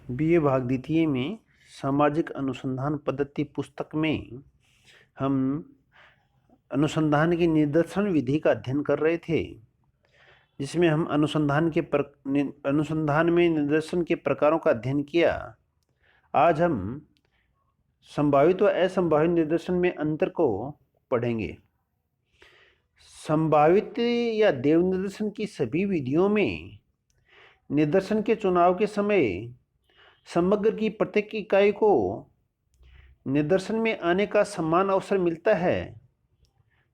BA भाग द्वितीय में सामाजिक अनुसंधान पद्धति पुस्तक में हम अनुसंधान की निदर्शन विधि का अध्ययन कर रहे थे, जिसमें हम अनुसंधान में निदर्शन के प्रकारों का अध्ययन किया। आज हम संभावित व असंभावित निदर्शन में अंतर को पढ़ेंगे। संभावित या देव निदर्शन की सभी विधियों में निदर्शन के चुनाव के समय समग्र की प्रत्येक इकाई को निदर्शन में आने का समान अवसर मिलता है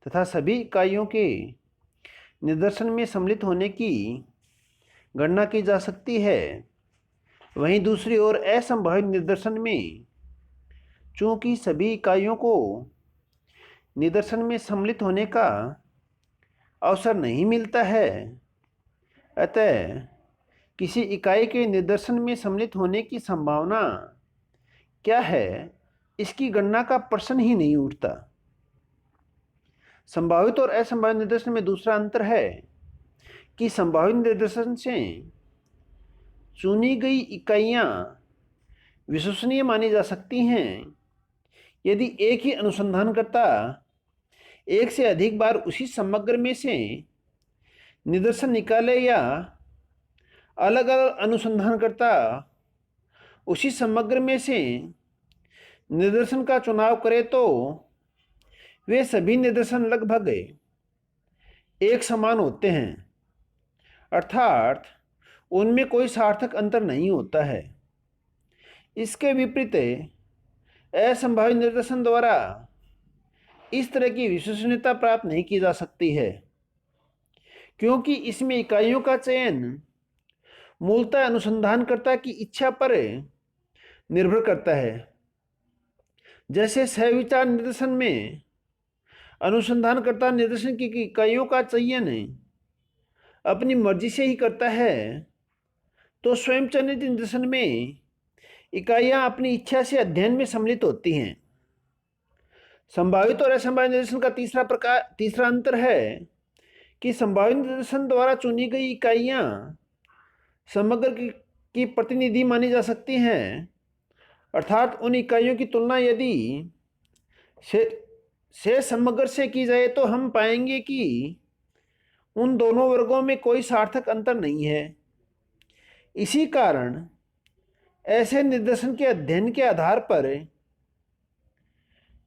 तथा सभी इकाइयों के निदर्शन में सम्मिलित होने की गणना की जा सकती है। वहीं दूसरी ओर असंभावित निदर्शन में चूंकि सभी इकाइयों को निदर्शन में सम्मिलित होने का अवसर नहीं मिलता है, अतः किसी इकाई के निदर्शन में सम्मिलित होने की संभावना क्या है, इसकी गणना का प्रश्न ही नहीं उठता। संभावित और असंभावित निदर्शन में दूसरा अंतर है कि संभावित निदर्शन से चुनी गई इकाइयां विश्वसनीय मानी जा सकती हैं यदि एक ही अनुसंधानकर्ता एक से अधिक बार उसी समग्र में से निदर्शन निकाले या अलग अलग अनुसंधानकर्ता उसी समग्र में से निदर्शन का चुनाव करे तो वे सभी निदर्शन लगभग एक समान होते हैं, अर्थात उनमें कोई सार्थक अंतर नहीं होता है। इसके विपरीत असंभावित निदर्शन द्वारा इस तरह की विश्वसनीयता प्राप्त नहीं की जा सकती है, क्योंकि इसमें इकाइयों का चयन मूलतः अनुसंधानकर्ता की इच्छा पर निर्भर करता है। जैसे सहविचार निदर्शन में अनुसंधानकर्ता निदर्शन की इकाइयों का चयन अपनी मर्जी से ही करता है, तो स्वयं चयनित निदर्शन में इकाइयां अपनी इच्छा से अध्ययन में सम्मिलित होती हैं। संभावित और असंभावित निदर्शन का तीसरा अंतर है कि संभावित निदर्शन द्वारा चुनी गई इकाइयां समग्र की प्रतिनिधि मानी जा सकती हैं, अर्थात उन इकाइयों की तुलना यदि से समग्र से की जाए तो हम पाएंगे कि उन दोनों वर्गों में कोई सार्थक अंतर नहीं है। इसी कारण ऐसे निदर्शन के अध्ययन के आधार पर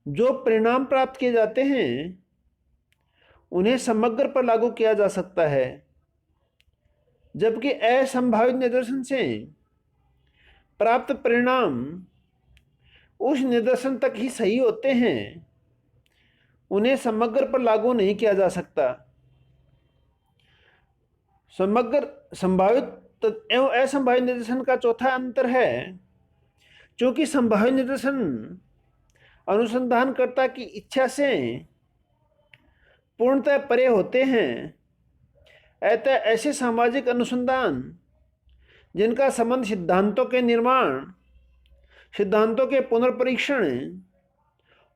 जो परिणाम प्राप्त किए जाते हैं उन्हें समग्र पर लागू किया जा सकता है, जबकि असंभावित निदर्शन से प्राप्त परिणाम उस निदर्शन तक ही सही होते हैं, उन्हें समग्र पर लागू नहीं किया जा सकता। संभावित एवं असंभावित निदर्शन का चौथा अंतर है, चूंकि संभावित निदर्शन अनुसंधानकर्ता की इच्छा से पूर्णतः परे होते हैं, अतः ऐसे सामाजिक अनुसंधान जिनका संबंध सिद्धांतों के निर्माण, सिद्धांतों के पुनर्परीक्षण,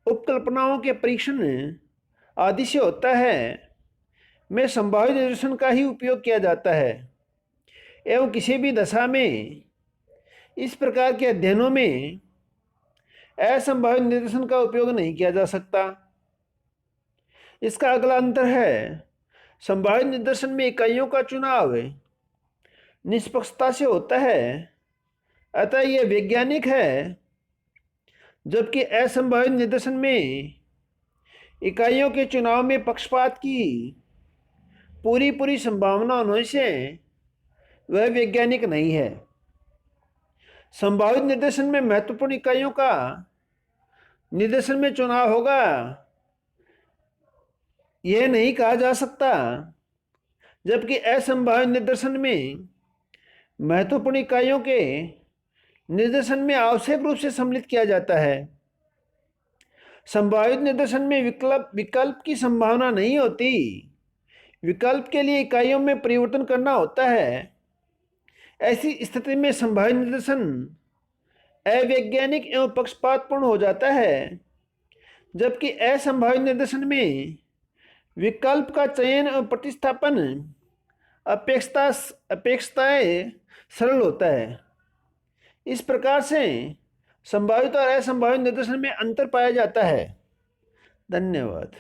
उपकल्पनाओं के परीक्षण आदि से होता है, में संभावित निदर्शन का ही उपयोग किया जाता है एवं किसी भी दशा में इस प्रकार के अध्ययनों में असंभावित निदर्शन का उपयोग नहीं किया जा सकता। इसका अगला अंतर है, संभावित निदर्शन में इकाइयों का चुनाव निष्पक्षता से होता है, अतः यह वैज्ञानिक है, जबकि असंभावित निदर्शन में इकाइयों के चुनाव में पक्षपात की पूरी संभावना होने से वह वैज्ञानिक नहीं है। संभावित निदर्शन में महत्वपूर्ण इकाइयों का निदर्शन में चुनाव होगा यह नहीं कहा जा सकता, जबकि असंभावित निदर्शन में महत्वपूर्ण इकाइयों के निदर्शन में आवश्यक रूप से सम्मिलित किया जाता है। संभावित निदर्शन में विकल्प की संभावना नहीं होती, विकल्प के लिए इकाइयों में परिवर्तन करना होता है। ऐसी स्थिति में संभावित निदर्शन अवैज्ञानिक एवं पक्षपातपूर्ण हो जाता है, जबकि असंभावित निदर्शन में विकल्प का चयन एवं प्रतिस्थापन अपेक्षाएं सरल होता है। इस प्रकार से संभावित और असंभावित निदर्शन में अंतर पाया जाता है। धन्यवाद।